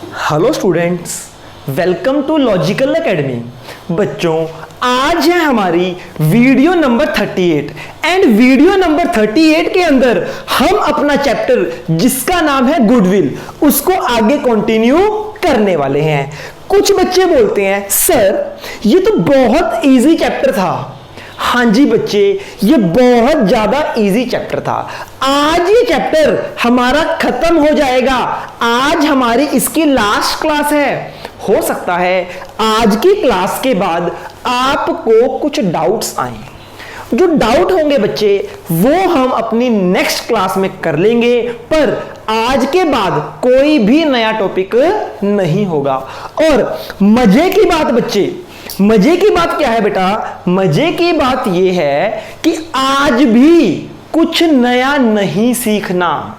Hello students, welcome to Logical Academy. बच्चों, आज है हमारी video number 38 and video number 38 के अंदर हम अपना चैप्टर जिसका नाम है गुडविल उसको आगे कंटिन्यू करने वाले हैं। कुछ बच्चे बोलते हैं सर ये तो बहुत इजी चैप्टर था। हाँ जी बच्चे, ये बहुत ज्यादा इजी चैप्टर था। आज ये चैप्टर हमारा खत्म हो जाएगा। आज हमारी इसकी लास्ट क्लास है। हो सकता है आज की क्लास के बाद आपको कुछ डाउट्स आए। जो डाउट होंगे बच्चे वो हम अपनी नेक्स्ट क्लास में कर लेंगे, पर आज के बाद कोई भी नया टॉपिक नहीं होगा। और मजे की बात बच्चे, मजे की बात क्या है बेटा? मजे की बात यह है कि आज भी कुछ नया नहीं सीखना।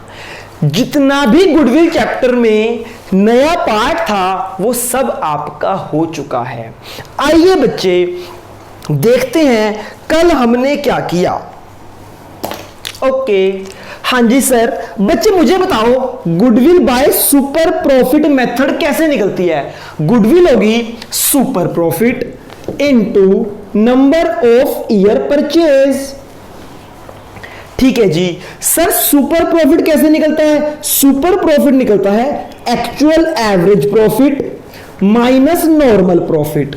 जितना भी गुडविल चैप्टर में नया पार्ट था वो सब आपका हो चुका है। आइए बच्चे देखते हैं कल हमने क्या किया। ओके, हाँ जी सर। बच्चे मुझे बताओ goodwill by super profit method कैसे निकलती है? गुडविल होगी super profit into number of year purchase. ठीक है जी सर, सुपर प्रॉफिट कैसे निकलता है? सुपर प्रॉफिट निकलता है actual average profit minus normal profit.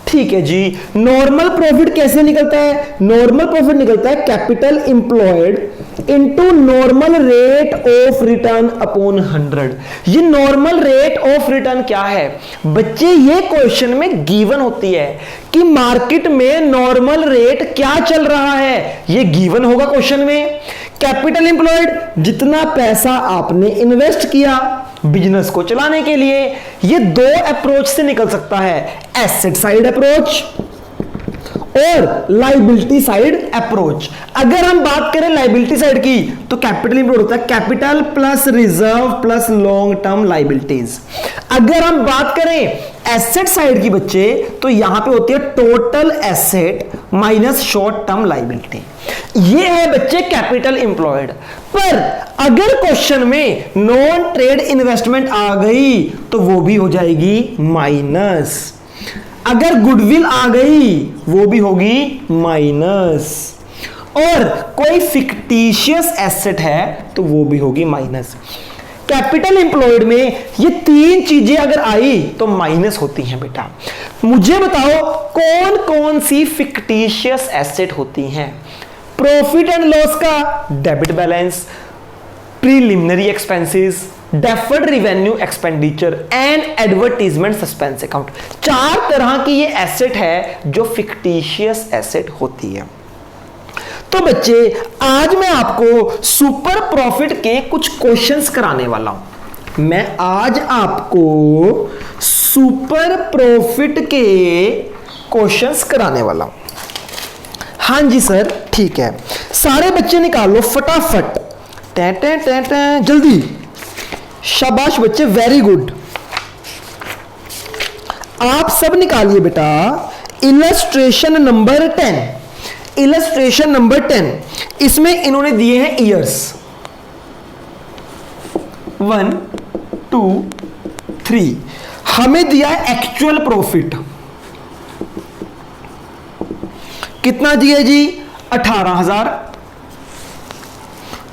ठीक है जी, नॉर्मल प्रॉफिट कैसे निकलता है? नॉर्मल प्रॉफिट निकलता है capital employed into normal rate of return upon 100। ये नॉर्मल रेट ऑफ रिटर्न क्या है बच्चे? ये क्वेश्चन में गिवन होती है कि मार्केट में नॉर्मल रेट क्या चल रहा है, ये गिवन होगा क्वेश्चन में। कैपिटल इंप्लॉयड, जितना पैसा आपने इन्वेस्ट किया बिजनेस को चलाने के लिए। ये दो अप्रोच से निकल सकता है, एसेट साइड अप्रोच और लायबिलिटी साइड अप्रोच। अगर हम बात करें लायबिलिटी साइड की तो कैपिटल इंप्लॉयड होता है capital plus reserve plus long term liabilities. अगर हम बात करें एसेट साइड की बच्चे तो यहां पे होती है total asset minus short term liability. ये है बच्चे कैपिटल इंप्लॉयड। पर अगर क्वेश्चन में नॉन ट्रेड इन्वेस्टमेंट आ गई तो वो भी हो जाएगी माइनस। अगर गुडविल आ गई वो भी होगी माइनस, और कोई फिक्टिशियस एसेट है तो वो भी होगी माइनस। कैपिटल इंप्लॉयड में ये तीन चीजें अगर आई तो माइनस होती हैं बेटा। मुझे बताओ कौन कौन सी फिक्टिशियस एसेट होती हैं? प्रॉफिट एंड लॉस का debit balance, preliminary expenses, deferred revenue expenditure and advertisement suspense account. चार तरह की ये एसेट है जो फिक्टिशियस एसेट होती है। तो बच्चे आज मैं आपको सुपर प्रॉफिट के कुछ क्वेश्चंस कराने वाला हूं। मैं आज आपको सुपर प्रॉफिट के क्वेश्चंस कराने वाला हूं। हाँ जी सर, ठीक है। सारे बच्चे निकाल लो फटाफट, जल्दी। शाबाश बच्चे, वेरी गुड। आप सब निकालिए बेटा इलस्ट्रेशन नंबर 10। इलस्ट्रेशन नंबर 10, इसमें इन्होंने दिए हैं ईयर्स 1 2 3। हमें दिया है एक्चुअल प्रॉफिट, कितना दिया जी? 18,000,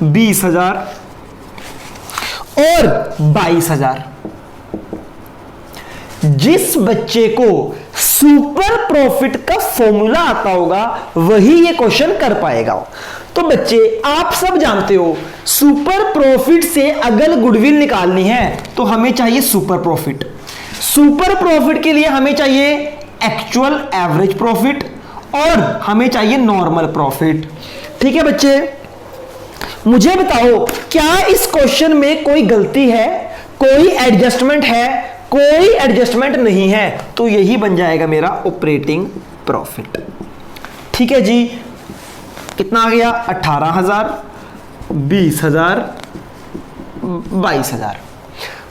20,000 और 22,000। जिस बच्चे को सुपर प्रॉफिट का फॉर्मूला आता होगा वही ये क्वेश्चन कर पाएगा। तो बच्चे आप सब जानते हो सुपर प्रॉफिट से अगर गुडविल निकालनी है तो हमें चाहिए सुपर प्रॉफिट। सुपर प्रॉफिट के लिए हमें चाहिए एक्चुअल एवरेज प्रॉफिट और हमें चाहिए नॉर्मल प्रॉफिट। ठीक है बच्चे, मुझे बताओ क्या इस क्वेश्चन में कोई गलती है, कोई एडजस्टमेंट है? कोई एडजस्टमेंट नहीं है, तो यही बन जाएगा मेरा ऑपरेटिंग प्रॉफिट। ठीक है जी, कितना आ गया? 18,000, 20,000, 22,000।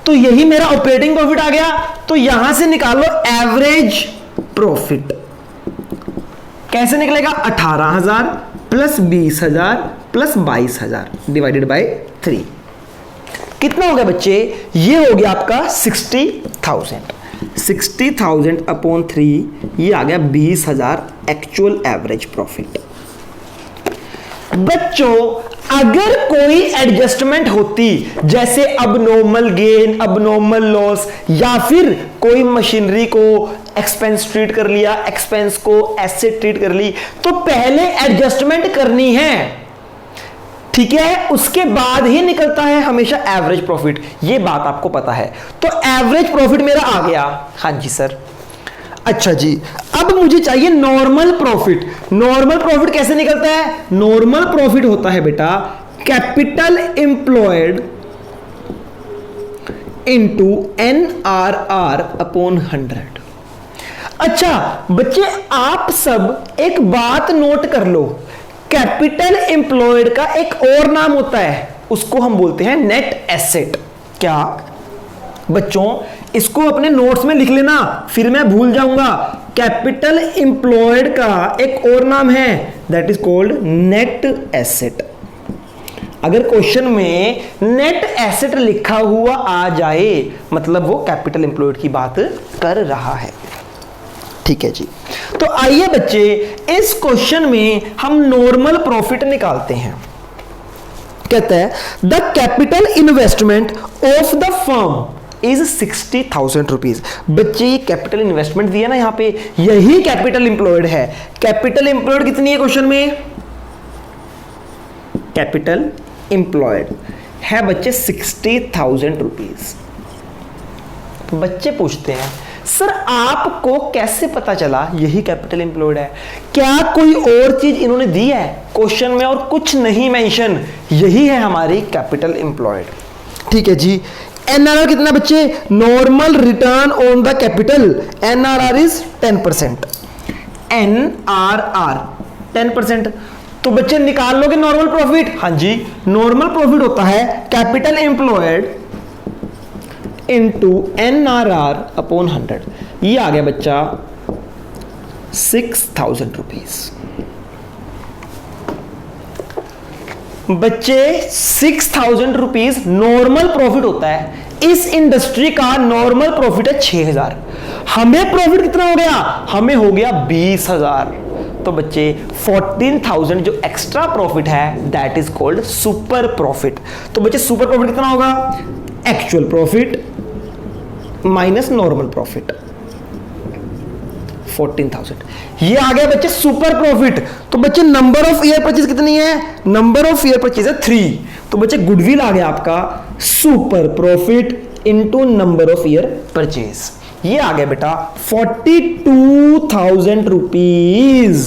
तो यही मेरा ऑपरेटिंग प्रॉफिट आ गया। तो यहां से निकालो एवरेज प्रॉफिट। कैसे निकलेगा? 18,000 प्लस 20,000 प्लस 22,000 डिवाइडेड बाय 3। कितना हो गया बच्चे, ये हो गया आपका 60,000। 60,000 अपॉन 3, ये आ गया 20,000 एक्चुअल एवरेज प्रॉफिट। बच्चों अगर कोई एडजस्टमेंट होती, जैसे अबनॉर्मल गेन, अबनॉर्मल लॉस, या फिर कोई मशीनरी को एक्सपेंस ट्रीट कर लिया, एक्सपेंस को एसेट ट्रीट कर ली, तो पहले एडजस्टमेंट करनी है, ठीक है, उसके बाद ही निकलता है हमेशा एवरेज प्रॉफिट। ये बात आपको पता है। तो एवरेज प्रॉफिट मेरा आ गया, हाँ जी सर। अच्छा जी, अब मुझे चाहिए नॉर्मल प्रॉफिट। नॉर्मल प्रॉफिट कैसे निकलता है? नॉर्मल प्रॉफिट होता है बेटा capital employed into NRR upon 100। अच्छा बच्चे, आप सब एक बात नोट कर लो, कैपिटल एम्प्लॉयड का एक और नाम होता है, उसको हम बोलते हैं नेट एसेट। क्या बच्चों, इसको अपने नोट्स में लिख लेना, फिर मैं भूल जाऊंगा। कैपिटल एम्प्लॉयड का एक और नाम है, that is called net asset. अगर क्वेश्चन में नेट एसेट लिखा हुआ आ जाए, मतलब वो कैपिटल एम्प्लॉयड की बात कर रहा है। ठीक है जी, तो आइए बच्चे इस क्वेश्चन में हम नॉर्मल प्रॉफिट निकालते हैं। कहता है the capital investment of the firm is 60,000 rupees. बच्चे ये कैपिटल इन्वेस्टमेंट दिया ना यहां पे, यही कैपिटल एम्प्लॉयड है। कैपिटल एम्प्लॉयड कितनी है क्वेश्चन में? कैपिटल एम्प्लॉयड है बच्चे 60,000 रुपीज। बच्चे पूछते हैं सर आपको कैसे पता चला यही कैपिटल एम्प्लॉयड है? क्या कोई और चीज इन्होंने दी है क्वेश्चन में और कुछ नहीं मेंशन? यही है हमारी कैपिटल एम्प्लॉयड। ठीक है जी। NRR कितना बच्चे? Normal return on the capital. NRR is 10%। NRR 10%। तो बच्चे निकाल लोगे नॉर्मल प्रॉफिट? हाँ जी, नॉर्मल प्रॉफिट होता है capital employed into NRR upon 100। ये आ गया बच्चा 6,000 रुपीज। बच्चे 6,000 रुपीज नॉर्मल प्रॉफिट होता है। इस इंडस्ट्री का नॉर्मल प्रॉफिट है 6,000। हमें प्रॉफिट कितना हो गया? हमें हो गया 20,000। तो बच्चे 14,000 जो एक्स्ट्रा प्रॉफिट है that is called super profit. तो बच्चे सुपर प्रॉफिट कितना होगा? Actual profit minus normal profit 14,000। ये आ गया बच्चे सुपर प्रॉफिट। तो बच्चे नंबर ऑफ ईयर परचेज कितनी है? नंबर ऑफ ईयर परचेज है 3। तो बच्चे गुडविल आ गया आपका super profit into number of year purchase. ये आ गया बेटा 42,000 रुपीज।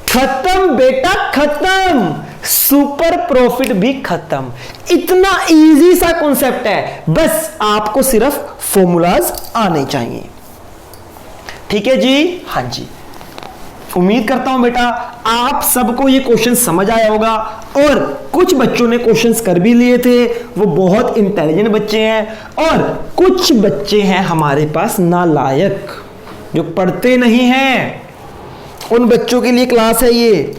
खत्म बेटा खत्म, सुपर प्रॉफिट भी खत्म। इतना इजी सा कॉन्सेप्ट है, बस आपको सिर्फ फॉर्मूलाज आने चाहिए। ठीक है जी? हाँ जी, उम्मीद करता हूं बेटा आप सबको ये क्वेश्चन समझ आया होगा। और कुछ बच्चों ने क्वेश्चंस कर भी लिए थे, वो बहुत इंटेलिजेंट बच्चे हैं, और कुछ बच्चे हैं हमारे पास नालायक जो पढ़ते नहीं हैं। उन बच्चों के लिए क्लास है ये।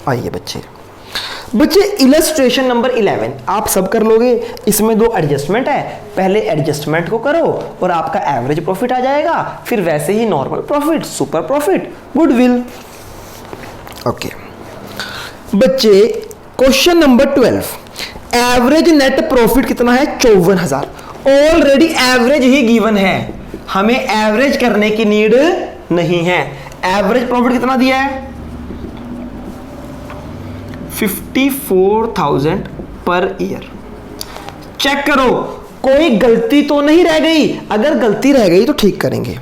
आइए बच्चे, इलस्ट्रेशन नंबर 11 आप सब कर लोगे। इसमें 2 एडजस्टमेंट है, पहले एडजस्टमेंट को करो और आपका एवरेज प्रॉफिट आ जाएगा, फिर वैसे ही normal profit, super profit, goodwill. Okay बच्चे, question number 12, average net profit कितना है? 54,000। ऑलरेडी एवरेज ही गिवन है, हमें एवरेज करने की नीड नहीं है। एवरेज प्रॉफिट कितना दिया है? 54,000 पर ईयर। चेक करो कोई गलती तो नहीं रह गई, अगर गलती रह गई तो ठीक करेंगे।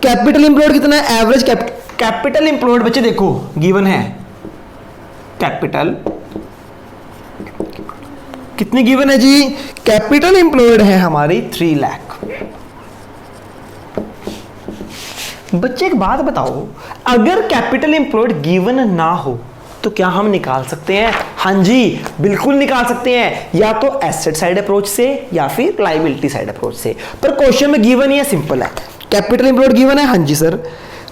कैपिटल एम्प्लॉयड कितना है? एवरेज कैपिटल एम्प्लॉयड बच्चे देखो गिवन है, कैपिटल कितनी गिवन है जी? कैपिटल एम्प्लॉयड है हमारी 3 लाख। बच्चे एक बात बताओ, अगर कैपिटल एम्प्लॉयड गिवन ना हो तो क्या हम निकाल सकते हैं? हाँ जी बिल्कुल निकाल सकते हैं, या तो एसेट साइड अप्रोच से या फिर लायबिलिटी साइड अप्रोच से। पर क्वेश्चन में गिवन ही है, सिंपल है। कैपिटल एम्प्लॉयड गिवन है, हाँ जी sir.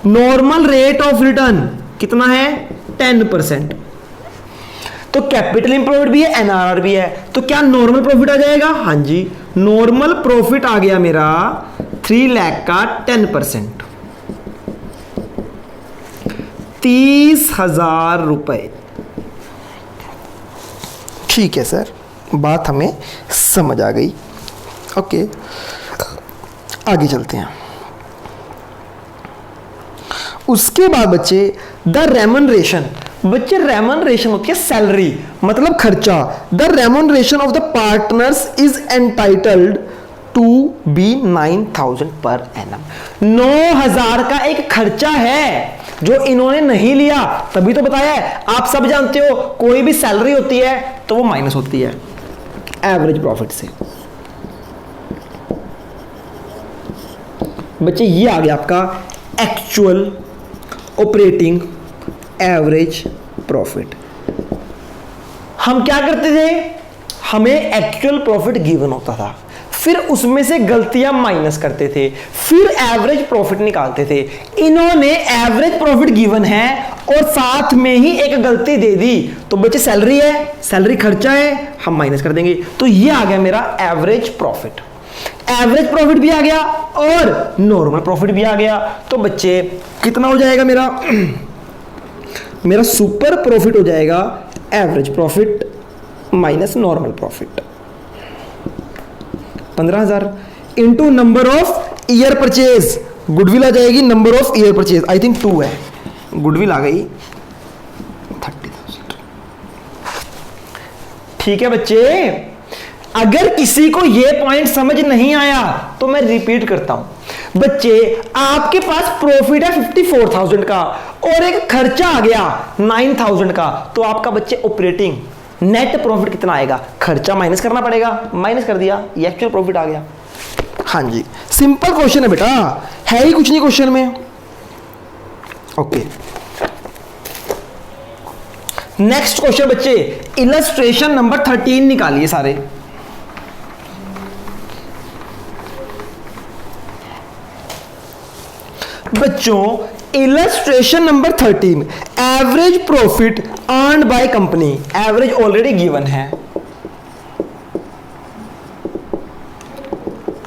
Normal rate of return कितना है? 10%। तो कैपिटल एम्प्लॉयड भी है, एनआरआर भी है, तो क्या नॉर्मल प्रॉफिट आ जाएगा? हाँ जी, नॉर्मल प्रॉफिट आ गया मेरा 3 लाख का 10%, 30,000 रुपए। ठीक है सर, बात हमें समझ आ गई। ओके, आगे चलते हैं। उसके बाद बच्चे द रेमनरेशन, बच्चे रेमनरेशन होती है सैलरी, मतलब खर्चा। The remuneration of the partners is entitled to be 9,000 per annum. 9,000 का एक खर्चा है जो इन्होंने नहीं लिया, तभी तो बताया है। आप सब जानते हो कोई भी सैलरी होती है तो वो माइनस होती है एवरेज प्रॉफिट से। बच्चे ये आ गया आपका एक्चुअल ऑपरेटिंग एवरेज प्रॉफिट। हम क्या करते थे, हमें एक्चुअल प्रॉफिट गिवन होता था, फिर उसमें से गलतियां माइनस करते थे, फिर एवरेज प्रॉफिट निकालते थे। इन्होंने एवरेज प्रॉफिट गिवन है और साथ में ही एक गलती दे दी, तो बच्चे सैलरी है, सैलरी खर्चा है, हम माइनस कर देंगे, तो ये आ गया मेरा एवरेज प्रॉफिट। एवरेज प्रॉफिट भी आ गया और नॉर्मल प्रॉफिट भी आ गया, तो बच्चे कितना हो जाएगा मेरा मेरा सुपर प्रॉफिट हो जाएगा average profit minus normal profit 15,000 into number of year purchase. Goodwill आ जाएगी number of year purchase, I think 2 है, गुडविल आ गई 30,000। ठीक है बच्चे, अगर किसी को यह पॉइंट समझ नहीं आया तो मैं रिपीट करता हूं। बच्चे आपके पास प्रॉफिट है 54,000 का और एक खर्चा आ गया 9,000 का, तो आपका बच्चे ऑपरेटिंग नेट प्रॉफिट कितना आएगा? खर्चा माइनस करना पड़ेगा, माइनस कर दिया, ये एक्चुअल प्रॉफिट आ गया। हाँ जी, सिंपल क्वेश्चन है बेटा, है ही कुछ नहीं क्वेश्चन में। ओके, नेक्स्ट क्वेश्चन बच्चे, इलस्ट्रेशन नंबर 13 निकालिए सारे। बच्चों illustration number 13, average profit earned by company, average already given है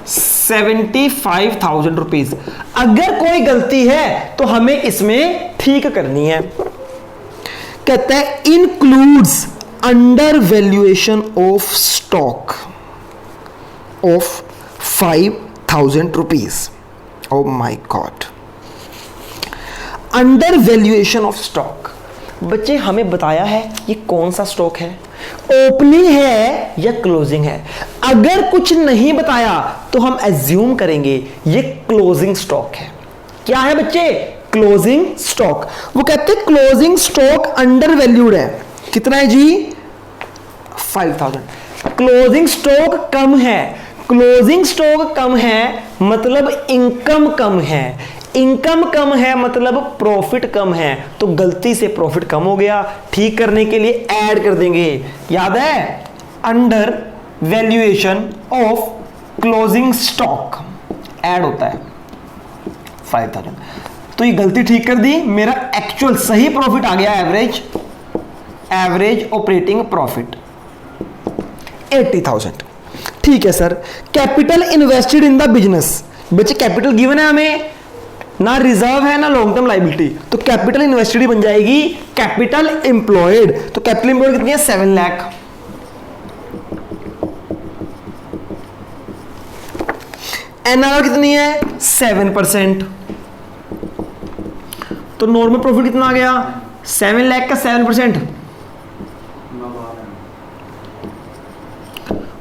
75,000 रुपीज। अगर कोई गलती है तो हमें इसमें ठीक करनी है। कहता है includes under valuation of stock of 5,000 rupees. Oh my god, under valuation of stock. बच्चे हमें बताया है ये कौन सा स्टॉक है, ओपनिंग है या क्लोजिंग है। अगर कुछ नहीं बताया तो हम एज्यूम करेंगे ये क्लोजिंग स्टॉक है। क्या है बच्चे? Closing stock. वो कहते हैं क्लोजिंग स्टॉक अंडर वैल्यूड है, कितना है जी? 5,000। क्लोजिंग स्टॉक कम है, क्लोजिंग स्टॉक कम है मतलब इनकम कम है, इनकम कम है मतलब प्रॉफिट कम है, तो गलती से प्रॉफिट कम हो गया, ठीक करने के लिए ऐड कर देंगे। याद है, under valuation of closing stock add होता है 5,000, तो ये गलती ठीक कर दी, मेरा एक्चुअल सही प्रॉफिट आ गया एवरेज ऑपरेटिंग प्रॉफिट 80,000। ठीक है sir, capital invested in the business. बच्चे कैपिटल गिवन है हमें, ना रिजर्व है ना लॉन्ग टर्म लाइबिलिटी, तो कैपिटल इन्वेस्टेड बन जाएगी कैपिटल एम्प्लॉयड। तो कैपिटल एम्प्लॉयड कितनी है? 7 लाख। एनआरआर कितनी है? 7%। तो नॉर्मल प्रॉफिट कितना आ गया? 7 लाख का 7%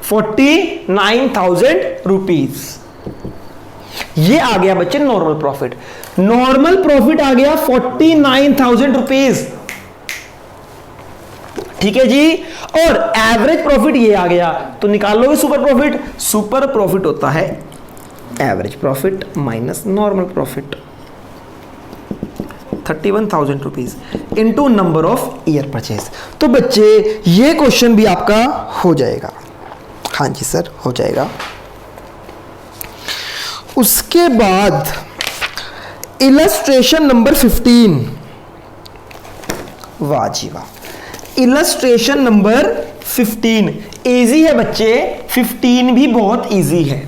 49,000 रुपीज। ये आ गया बच्चे नॉर्मल प्रॉफिट। नॉर्मल प्रॉफिट आ गया 49,000 रुपीज, ठीक है जी। और एवरेज प्रॉफिट ये आ गया, तो निकाल लोगे सुपर प्रॉफिट। सुपर प्रॉफिट होता है average profit minus normal profit 31,000 rupees into number of year purchase. तो बच्चे ये क्वेश्चन भी आपका हो जाएगा। हाँ जी सर, हो जाएगा। उसके बाद इलस्ट्रेशन नंबर 15, वाह जी वाह, इलस्ट्रेशन नंबर 15, इजी है बच्चे, 15 भी बहुत इजी है।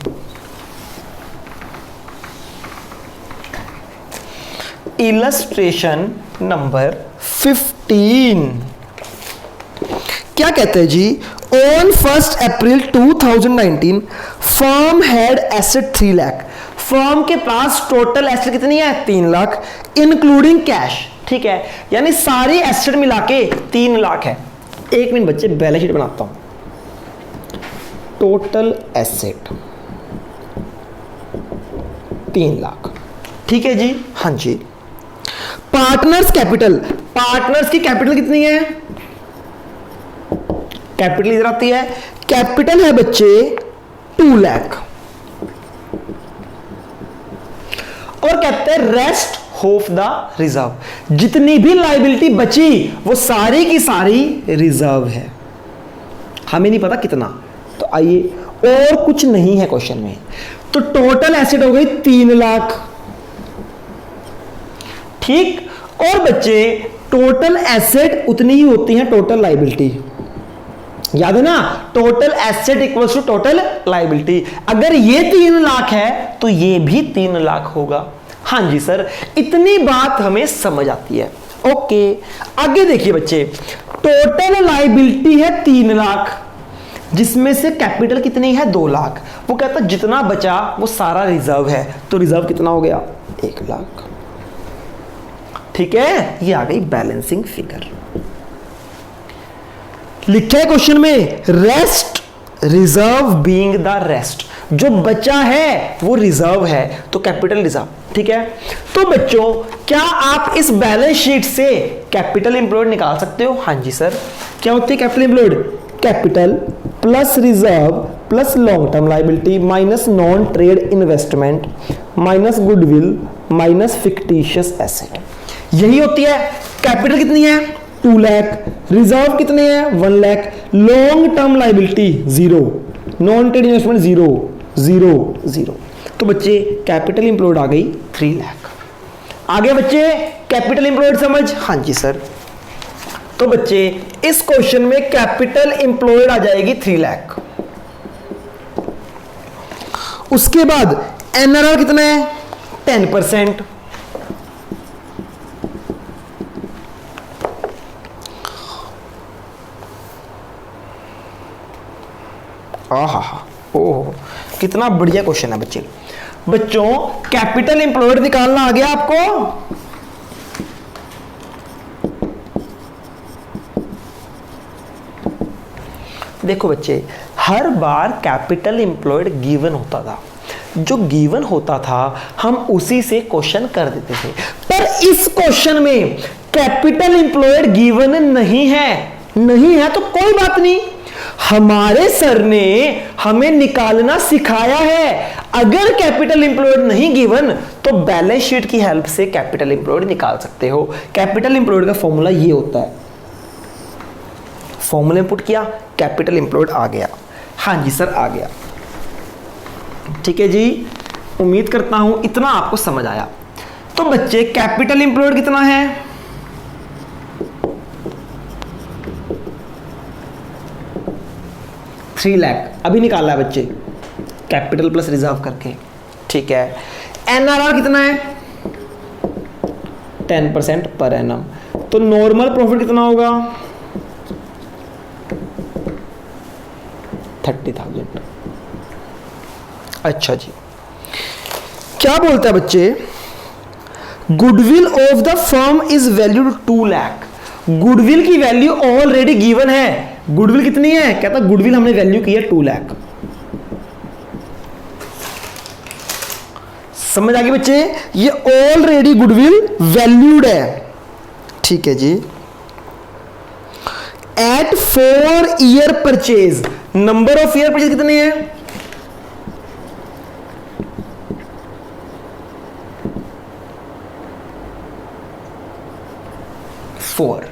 इलस्ट्रेशन नंबर 15 क्या कहते हैं जी, on 1 April 2019 firm had asset 3 lakh. Firm के पास टोटल एसेट कितनी है? 3 लाख, इंक्लूडिंग कैश। ठीक है, यानी सारी एसेट मिला के 3 लाख है। एक मिनट बच्चे, बैलेंस शीट बनाता हूं। टोटल एसेट 3 लाख, ठीक है जी, हाँ जी। पार्टनर्स कैपिटल, पार्टनर्स की कैपिटल कितनी है? कैपिटल इधर आती है, कैपिटल है बच्चे 2 लाख, और कहते हैं रेस्ट ऑफ द रिजर्व। जितनी भी लायबिलिटी बची वो सारी की सारी रिजर्व है, हमें नहीं पता कितना। तो आइए, और कुछ नहीं है क्वेश्चन में। तो टोटल एसेट हो गई 3 लाख, ठीक। और बच्चे टोटल एसेट उतनी ही होती है टोटल लायबिलिटी, याद है ना, total asset equals to total liability. अगर ये 3 लाख है तो ये भी 3 लाख होगा। हाँ जी सर, इतनी बात हमें समझ आती है। ओके, आगे देखिए बच्चे, टोटल लायबिलिटी है 3 लाख, जिसमें से कैपिटल कितनी है? 2 लाख। वो कहता है जितना बचा वो सारा रिजर्व है, तो रिजर्व कितना हो गया? 1 लाख। ठीक है, ये आ गई बैलेंसिंग फिगर। लिखा है क्वेश्चन में, rest reserve being the rest, जो बचा है वो रिजर्व है, तो कैपिटल रिजर्व। ठीक है, तो बच्चों क्या आप इस बैलेंस शीट से कैपिटल एम्प्लॉयड निकाल सकते हो? हाँ जी सर। क्या होती है capital employed? Capital plus reserve plus long term liability minus non trade investment minus goodwill minus fictitious asset, यही होती है। कैपिटल कितनी है? 2 लाख, रिजर्व कितने हैं? 1 lakh, long term liability 0, non trade investment 0 0 0। तो बच्चे कैपिटल एम्प्लॉयड आ गई 3 लाख। आगे बच्चे कैपिटल एम्प्लॉयड समझ? हाँ जी सर। तो बच्चे इस क्वेश्चन में कैपिटल एम्प्लॉयड आ जाएगी 3 लाख। उसके बाद एनआरआर कितना है? 10%। ओह, कितना बढ़िया क्वेश्चन है बच्चे। बच्चों कैपिटल एम्प्लॉयड निकालना आ गया आपको? देखो बच्चे, हर बार कैपिटल एम्प्लॉयड गिवन होता था, जो गिवन होता था हम उसी से क्वेश्चन कर देते थे। पर इस क्वेश्चन में कैपिटल एम्प्लॉयड गिवन नहीं है, नहीं है तो कोई बात नहीं, हमारे सर ने हमें निकालना सिखाया है। अगर कैपिटल एम्प्लॉयड नहीं गिवन तो बैलेंस शीट की हेल्प से कैपिटल एम्प्लॉयड निकाल सकते हो। कैपिटल एम्प्लॉयड का फॉर्मूला ये होता है, फॉर्मूला पुट किया, कैपिटल एम्प्लॉयड आ गया। हाँ जी सर, आ गया। ठीक है जी, उम्मीद करता हूं इतना आपको समझ आया। तो बच्चे कैपिटल एम्प्लॉयड कितना है? 3 लाख अभी निकाला है बच्चे, कैपिटल प्लस रिजर्व करके। ठीक है, एनआरआर कितना है? 10% पर एनम। तो नॉर्मल प्रॉफिट कितना होगा? 30,000। अच्छा जी, क्या बोलता है बच्चे? Goodwill of the firm is valued 2 lakh. Goodwill की वैल्यू ऑलरेडी गिवन है। गुडविल कितनी है? कहता गुडविल हमने वैल्यू की है 2 लाख। समझ आ गई बच्चे? ये ऑलरेडी गुडविल वैल्यूड है। ठीक है जी। At 4 year purchase, number of year purchase कितने हैं? 4।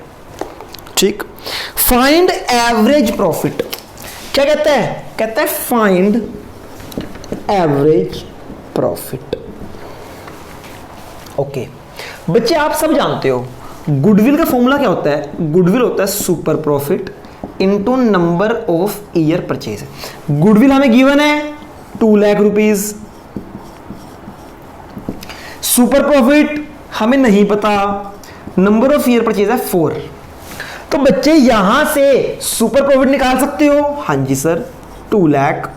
ठीक। फाइंड एवरेज प्रॉफिट, क्या कहता है? कहता है फाइंड एवरेज प्रॉफिट। ओके बच्चे, आप सब जानते हो गुडविल का फॉर्मूला क्या होता है? गुडविल होता है super profit into number of year purchase. Goodwill हमें गिवन है 2 लाख रुपीज, सुपर प्रॉफिट हमें नहीं पता, नंबर ऑफ ईयर परचेज है 4। तो बच्चे यहां से सुपर प्रॉफिट निकाल सकते हो? हाँ जी सर, 2 लाख,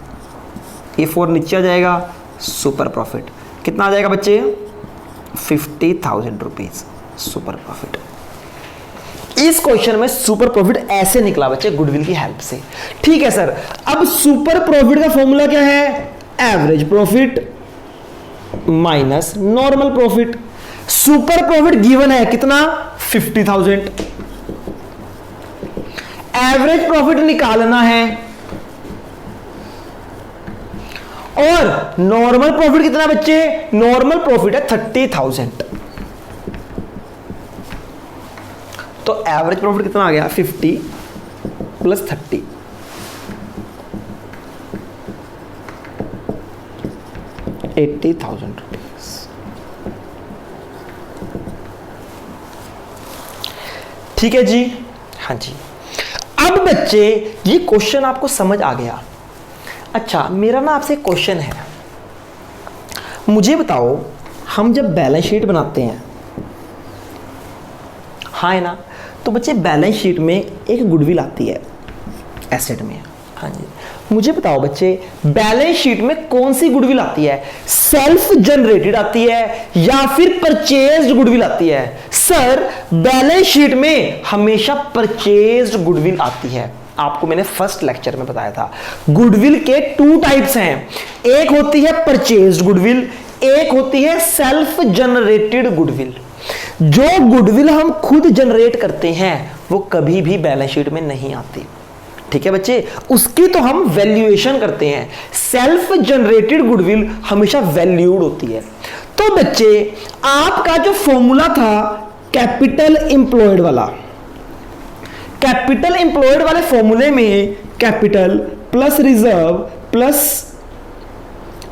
ये 4 नीचे आ जाएगा, सुपर प्रॉफिट कितना आ जाएगा बच्चे? 50,000 रुपीज सुपर प्रॉफिट। इस क्वेश्चन में सुपर प्रॉफिट ऐसे निकला बच्चे गुडविल की हेल्प से। ठीक है सर, अब सुपर प्रॉफिट का फॉर्मूला क्या है? Average profit minus normal profit. Super profit given है कितना? 50,000। एवरेज प्रॉफिट निकालना है और नॉर्मल प्रॉफिट कितना बच्चे? नॉर्मल प्रॉफिट है 30,000। तो एवरेज प्रॉफिट कितना आ गया? 50 प्लस 30, 80,000 रुपीज। ठीक है जी, हाँ जी। अब बच्चे ये क्वेश्चन आपको समझ आ गया। अच्छा, मेरा ना आपसे क्वेश्चन है, मुझे बताओ हम जब बैलेंस शीट बनाते हैं, हाँ है ना, तो बच्चे बैलेंस शीट में एक गुडविल आती है एसेट में। हाँ जी, मुझे बताओ बच्चे बैलेंस शीट में कौन सी गुडविल आती है? सेल्फ जनरेटेड आती है या फिर परचेज्ड गुडविल आती है? सर बैलेंस शीट में हमेशा परचेज्ड गुडविल आती है। आपको मैंने फर्स्ट लेक्चर में बताया था गुडविल के 2 टाइप्स हैं, एक होती है परचेज्ड गुडविल, एक होती है सेल्फ जनरेटेड गुडविल। जो गुडविल हम खुद जनरेट करते हैं वो कभी भी बैलेंस शीट में नहीं आती। ठीक है बच्चे, उसकी तो हम वैल्यूएशन करते हैं। सेल्फ जनरेटेड गुडविल हमेशा वैल्यूड होती है। तो बच्चे आपका जो फॉर्मूला था कैपिटल एम्प्लॉयड वाला, कैपिटल एम्प्लॉयड वाले फॉर्मूले में capital plus reserve plus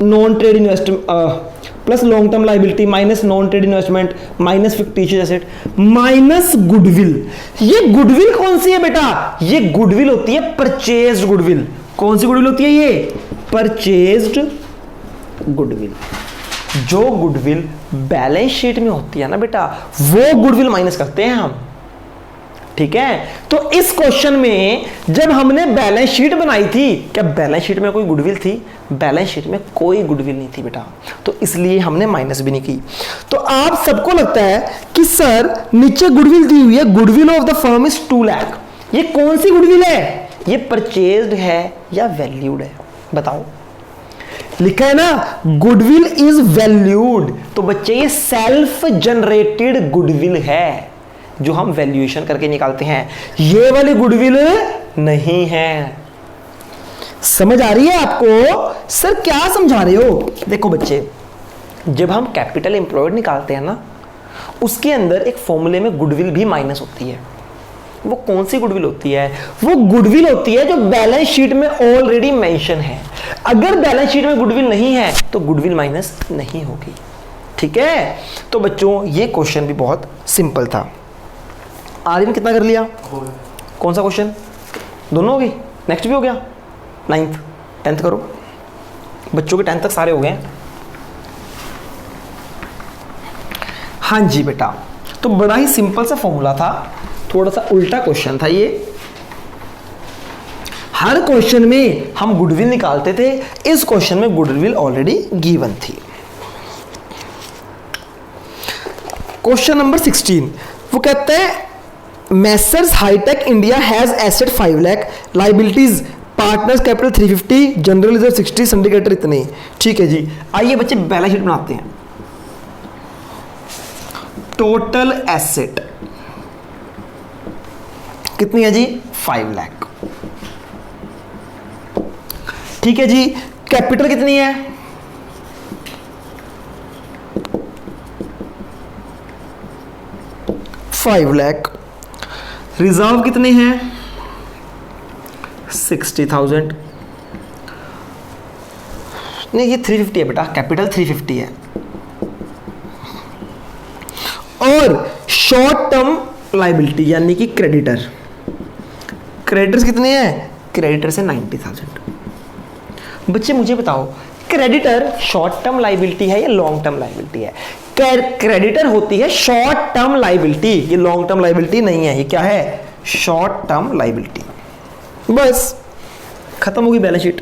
non trade investment plus long term liability minus non trade investment minus fictitious asset minus goodwill. ये गुडविल कौन सी है बेटा? ये गुडविल होती है परचेज्ड गुडविल। कौन सी गुडविल होती है? ये परचेज्ड गुडविल। जो गुडविल बैलेंस शीट में होती है ना बेटा, वो गुडविल माइनस करते हैं हम। ठीक है, तो इस क्वेश्चन में जब हमने बैलेंस शीट बनाई थी, क्या बैलेंस शीट में कोई गुडविल थी? बैलेंस शीट में कोई गुडविल नहीं थी बेटा, तो इसलिए हमने माइनस भी नहीं की। तो आप सबको लगता है कि सर नीचे गुडविल दी हुई है, goodwill of the firm is 2 lakh. ये कौन सी गुडविल है? ये परचेज्ड है या वैल्यूड है? बताओ। लिखा है ना गुडविल इज वैल्यूड, तो बच्चे ये सेल्फ जनरेटेड गुडविल है जो हम वैल्यूएशन करके निकालते हैं। ये वाली गुडविल नहीं है। समझ आ रही है आपको? सर क्या समझा रहे हो? देखो बच्चे, जब हम कैपिटल एम्प्लॉयड निकालते हैं ना, उसके अंदर एक फॉर्मूले में गुडविल भी माइनस होती है। वो कौन सी गुडविल होती है? वो गुडविल होती है जो बैलेंस शीट में ऑलरेडी मेंशन है। अगर बैलेंस शीट में गुडविल नहीं है तो गुडविल माइनस नहीं होगी। ठीक है, तो बच्चों ये क्वेश्चन भी बहुत सिंपल था। आगे में कितना कर लिया? कौन सा क्वेश्चन? दोनों हो गई? नेक्स्ट भी हो गया? 9th 10th करो। बच्चों के 10th तक सारे हो गए। हाँ जी बेटा, तो बड़ा ही सिंपल सा फॉर्मूला था, थोड़ा सा उल्टा क्वेश्चन था ये। हर क्वेश्चन में हम गुडविल निकालते थे, इस क्वेश्चन में गुडविल ऑलरेडी गिवन थी। क्वेश्चन नंबर 16 वो कहते हैं Messrs Hitech India has asset 5 lakh, liabilities partners capital 350, general reserve 60, सिंडिकेटर इतने। ठीक है जी, आइए बच्चे बैलेंस शीट बनाते हैं। टोटल एसेट कितनी है जी? 5 लाख। ठीक है जी, कैपिटल कितनी है? 5 लाख। रिजर्व कितने हैं? 60,000। नहीं, ये 350 है बेटा, कैपिटल 350 है। और शॉर्ट टर्म लाइबिलिटी यानी कि क्रेडिटर। क्रेडिटर्स कितने हैं? क्रेडिटर से 90,000। बच्चे मुझे बताओ, क्रेडिटर शॉर्ट टर्म लाइबिलिटी है या लॉन्ग टर्म लाइबिलिटी है? क्रेडिटर होती है शॉर्ट टर्म लाइबिलिटी, ये लॉन्ग टर्म लाइबिलिटी नहीं है। ये क्या है? Short term liability. बस खत्म होगी बैलेंस शीट।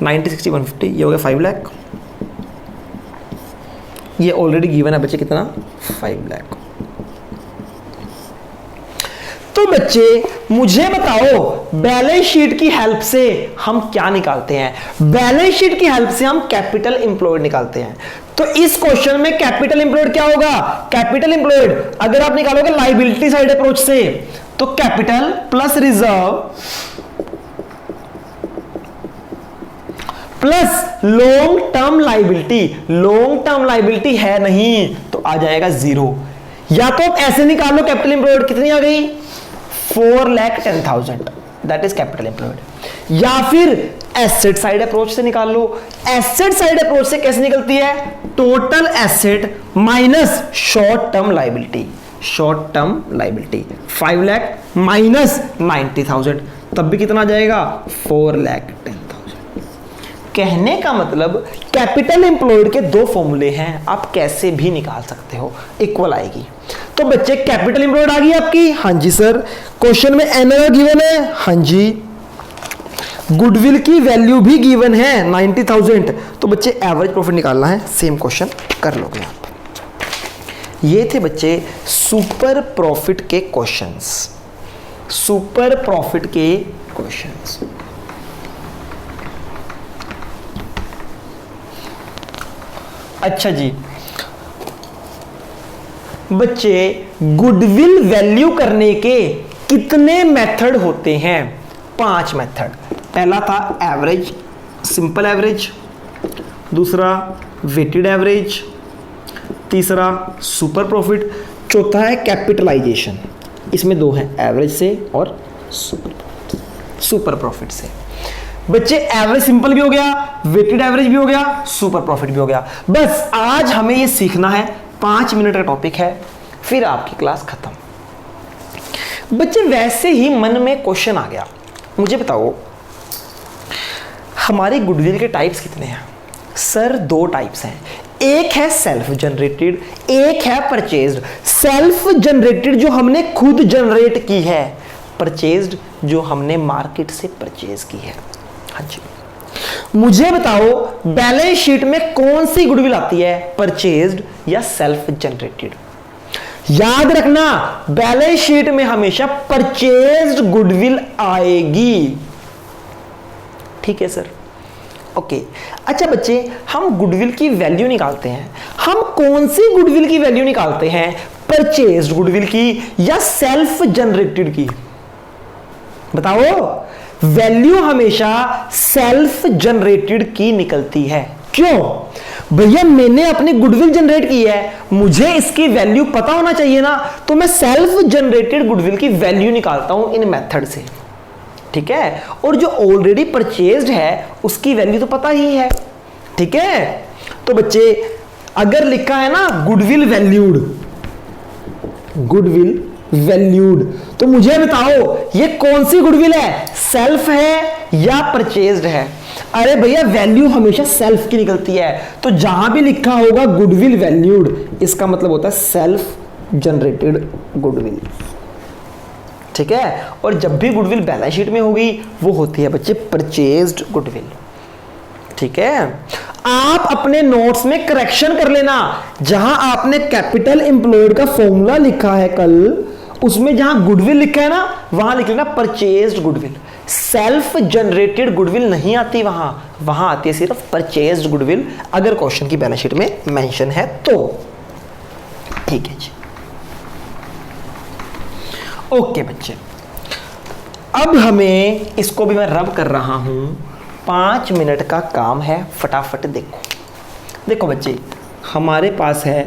90, 60, 150, ये हो गया 5 लाख। ये ऑलरेडी गिवन है बच्चे, कितना? 5 लाख। तो बच्चे मुझे बताओ, बैलेंस शीट की हेल्प से हम क्या निकालते हैं? बैलेंस शीट की हेल्प से हम कैपिटल एम्प्लॉयड निकालते हैं। तो इस क्वेश्चन में कैपिटल एम्प्लॉयड क्या होगा? कैपिटल एम्प्लॉयड अगर आप निकालोगे लाइबिलिटी साइड अप्रोच से, तो capital plus reserve plus long term liability. Long term liability है नहीं तो आ जाएगा 0। या तो आप ऐसे निकाल लो, कैपिटल एम्प्लॉयड कितनी आ गई? 4,10,000, दैट इज कैपिटल एम्प्लॉयड। या फिर एसेट साइड अप्रोच से निकाल लो। एसेट साइड अप्रोच से कैसे निकलती है? Total asset minus short term liability. Short term liability 5 lakh minus 90,000, तब भी कितना आ जाएगा? 4,10,000। कहने का मतलब कैपिटल एम्प्लॉयड के 2 फॉर्मूले हैं, आप कैसे भी निकाल सकते हो, इक्वल आएगी। तो बच्चे कैपिटल एम्प्लॉयड आ गई आपकी? हाँ जी सर। क्वेश्चन में एनआर गिवन है? हाँ जी। गुडविल की वैल्यू भी गिवन है 90,000। तो बच्चे एवरेज प्रॉफिट निकालना है, सेम क्वेश्चन कर लोगे आप। ये थे बच्चे सुपर प्रॉफिट के क्वेश्चंस। सुपर प्रॉफिट के क्वेश्चंस। अच्छा जी बच्चे, गुडविल वैल्यू करने के कितने मेथड होते हैं? 5 मेथड। पहला था एवरेज, सिंपल एवरेज। दूसरा वेटेड एवरेज। तीसरा सुपर प्रॉफिट। चौथा है कैपिटलाइजेशन। इसमें 2 हैं, एवरेज से और सुपर प्रॉफिट से। बच्चे एवरेज सिंपल भी हो गया, वेटेड एवरेज भी हो गया, सुपर प्रॉफिट भी हो गया। बस आज हमें ये सीखना है, 5 मिनट का टॉपिक है, फिर आपकी क्लास खत्म। बच्चे वैसे ही मन में क्वेश्चन आ गया, मुझे बताओ हमारे गुडविल के टाइप्स कितने हैं? सर 2 टाइप्स हैं, एक है सेल्फ जनरेटेड, एक है परचेज्ड। सेल्फ जनरेटेड जो हमने खुद जनरेट की है, परचेज्ड जो हमने मार्केट से परचेज की है। हाँ जी, मुझे बताओ बैलेंस शीट में कौन सी गुडविल आती है, परचेज्ड या सेल्फ जनरेटेड? याद रखना बैलेंस शीट में हमेशा परचेज्ड गुडविल आएगी। ठीक है सर, ओके। अच्छा बच्चे, हम गुडविल की वैल्यू निकालते हैं, हम कौन सी गुडविल की वैल्यू निकालते हैं? परचेज्ड गुडविल की या सेल्फ जनरेटेड की? बताओ। वैल्यू हमेशा सेल्फ जनरेटेड की निकलती है। क्यों? भैया मैंने अपनी गुडविल जनरेट की है, मुझे इसकी वैल्यू पता होना चाहिए ना, तो मैं सेल्फ जनरेटेड गुडविल की वैल्यू निकालता हूं इन मेथड से। ठीक है, और जो ऑलरेडी परचेज्ड है उसकी वैल्यू तो पता ही है। ठीक है, तो बच्चे अगर लिखा है ना गुडविल वैल्यूड, गुडविल वैल्यूड, तो मुझे बताओ ये कौन सी गुडविल है, सेल्फ है या परचेज्ड है? अरे भैया वैल्यू हमेशा सेल्फ की निकलती है, तो जहां भी लिखा होगा गुडविल वैल्यूड इसका मतलब होता है सेल्फ जनरेटेड गुडविल। ठीक है, और जब भी गुडविल बैलेंस शीट में होगी वो होती है बच्चे परचेज्ड गुडविल। ठीक है, आप अपने नोट्स में करेक्शन कर लेना, जहां आपने कैपिटल एम्प्लॉयड का फॉर्मूला लिखा है कल, उसमें जहां गुडविल लिखा है ना वहां लिख लेना purchased goodwill. Self generated goodwill नहीं आती वहां आती है सिर्फ परचेज्ड गुडविल, अगर क्वेश्चन की बैलेंस शीट में मेंशन है तो। ठीक है जी, ओके बच्चे, अब हमें इसको भी मैं रब कर रहा हूं, 5 मिनट का काम है, फटाफट देखो। देखो बच्चे, हमारे पास है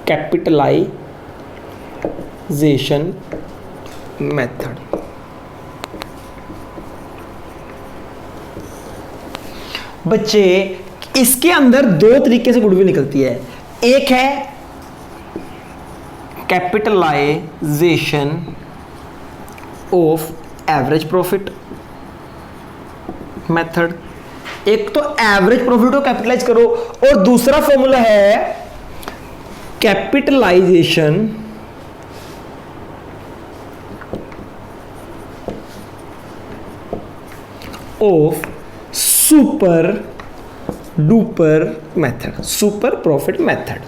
कैपिटलाइजेशन मेथड। बच्चे इसके अंदर 2 तरीके से गुडविल निकलती है, एक है capitalization of average profit method. एक तो एवरेज प्रॉफिट को कैपिटलाइज करो और दूसरा फॉर्मूला है capitalization of super duper method, super profit method.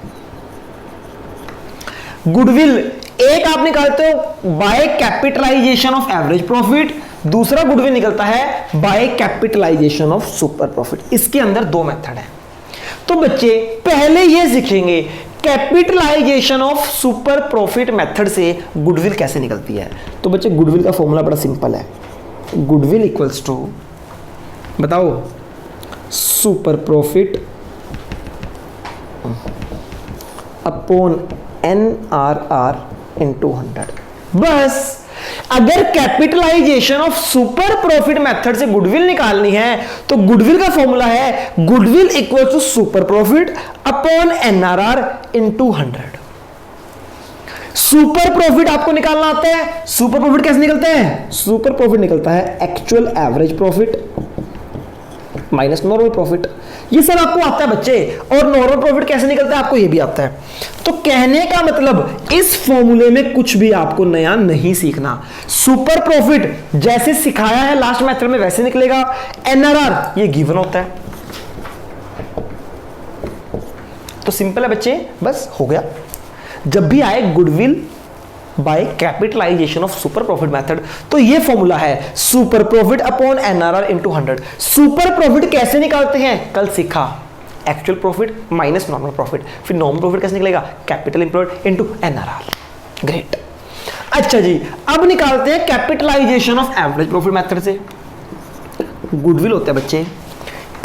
Goodwill एक आप निकालते हो by capitalization of average profit, दूसरा गुडविल निकलता है by capitalization of super profit. इसके अंदर दो मेथड है। तो बच्चे पहले ये सीखेंगे capitalization of super profit method से गुडविल कैसे निकलती है। तो बच्चे गुडविल का फॉर्मूला बड़ा सिंपल है, गुडविल इक्वल्स टू, बताओ, super profit upon NRR into 100। बस अगर capitalization of super profit method से गुडविल निकालनी है तो गुडविल का फॉर्मूला है goodwill equal to super profit upon NRR into 100। Super profit आपको निकालना आता है। सुपर प्रॉफिट कैसे निकलता है? सुपर प्रॉफिट निकलता है actual average profit minus normal profit. ये सब आपको आता है बच्चे। और नॉर्मल प्रॉफिट कैसे निकलता है आपको ये भी आता है। तो कहने का मतलब इस फॉर्मूले में कुछ भी आपको नया नहीं सीखना। सुपर प्रॉफिट जैसे सिखाया है लास्ट मेथड में वैसे निकलेगा। NRR ये गिवन होता है। तो सिंपल है बच्चे, बस हो गया। जब भी आए goodwill by capitalization of super profit method तो ये फॉर्मूला है super profit upon NRR into 100। Super profit कैसे निकालते हैं कल सीखा, actual profit minus normal profit. फिर नॉर्मल प्रॉफिट कैसे निकलेगा, capital employed into NRR। Great. अच्छा जी, अब निकालते हैं capitalization of average profit method से। गुडविल होता है बच्चे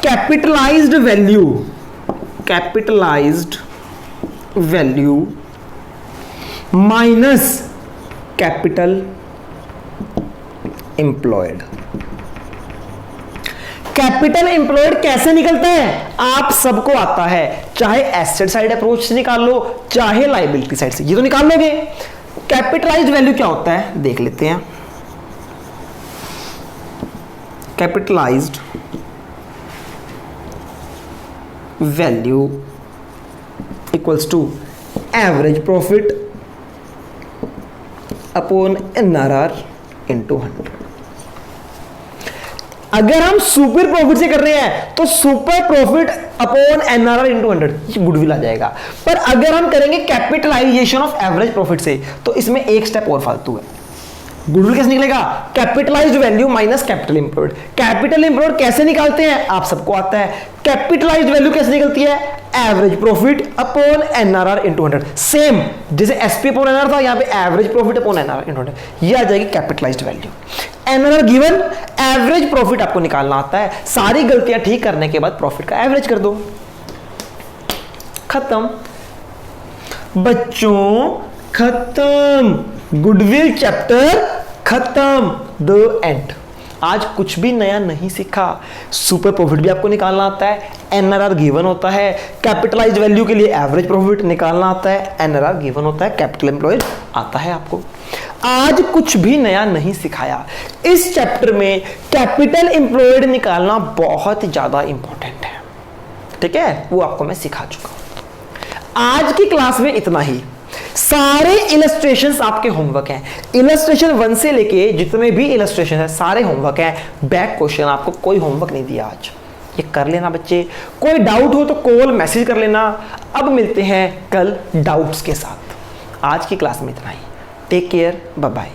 capitalized value, capitalized value minus capital employed. Capital employed कैसे निकलता है आप सबको आता है, चाहे एसेट साइड अप्रोच से निकाल लो चाहे लायबिलिटी साइड से, ये तो निकाल लोगे। कैपिटलाइज्ड वैल्यू क्या होता है देख लेते हैं। Capitalized value equals to average profit upon NRR into 100। अगर हम सुपर प्रॉफिट से कर रहे हैं तो super profit upon NRR into 100 goodwill आ जाएगा। पर अगर हम करेंगे कैपिटलाइजेशन ऑफ एवरेज प्रॉफिट से तो इसमें एक स्टेप और फालतू है। गुडविल कैसे निकलेगा, capitalised value minus capital employed. Capital employed कैसे निकालते हैं आप सबको आता है। कैपिटलाइज्ड वैल्यू कैसे निकलती है, average profit upon NRR into 100। Same जैसे SP अपॉन NRR था, यहाँ पे average profit upon NRR into 100, ये आ जाएगी capitalised value. NRR given, average profit आपको निकालना आता है। सारी गलतियां ठीक करने के बाद प्रॉफिट का एवरेज कर दो, खत्म बच्चों, खत्म। गुडविल चैप्टर खत्म, द एंड। आज कुछ भी नया नहीं सीखा। सुपर प्रॉफिट भी आपको निकालना आता है, NRR गिवन होता है। कैपिटलाइज्ड वैल्यू के लिए एवरेज प्रॉफिट निकालना आता है, NRR गिवन होता है। कैपिटल एम्प्लॉयड आता है आपको। आज कुछ भी नया नहीं सिखाया। इस चैप्टर में कैपिटल एम्प्लॉयड निकालना बहुत ज्यादा इंपॉर्टेंट है, ठीक है, वो आपको मैं सिखा चुका हूं। आज की क्लास में इतना ही। सारे इलस्ट्रेशंस आपके होमवर्क हैं। इलस्ट्रेशन 1 से लेके जितने भी इलस्ट्रेशन है सारे होमवर्क हैं। बैक क्वेश्चन, आपको कोई होमवर्क नहीं दिया आज, ये कर लेना बच्चे। कोई डाउट हो तो कॉल मैसेज कर लेना। अब मिलते हैं कल डाउट्स के साथ। आज की क्लास में इतना ही। Take care, bye bye.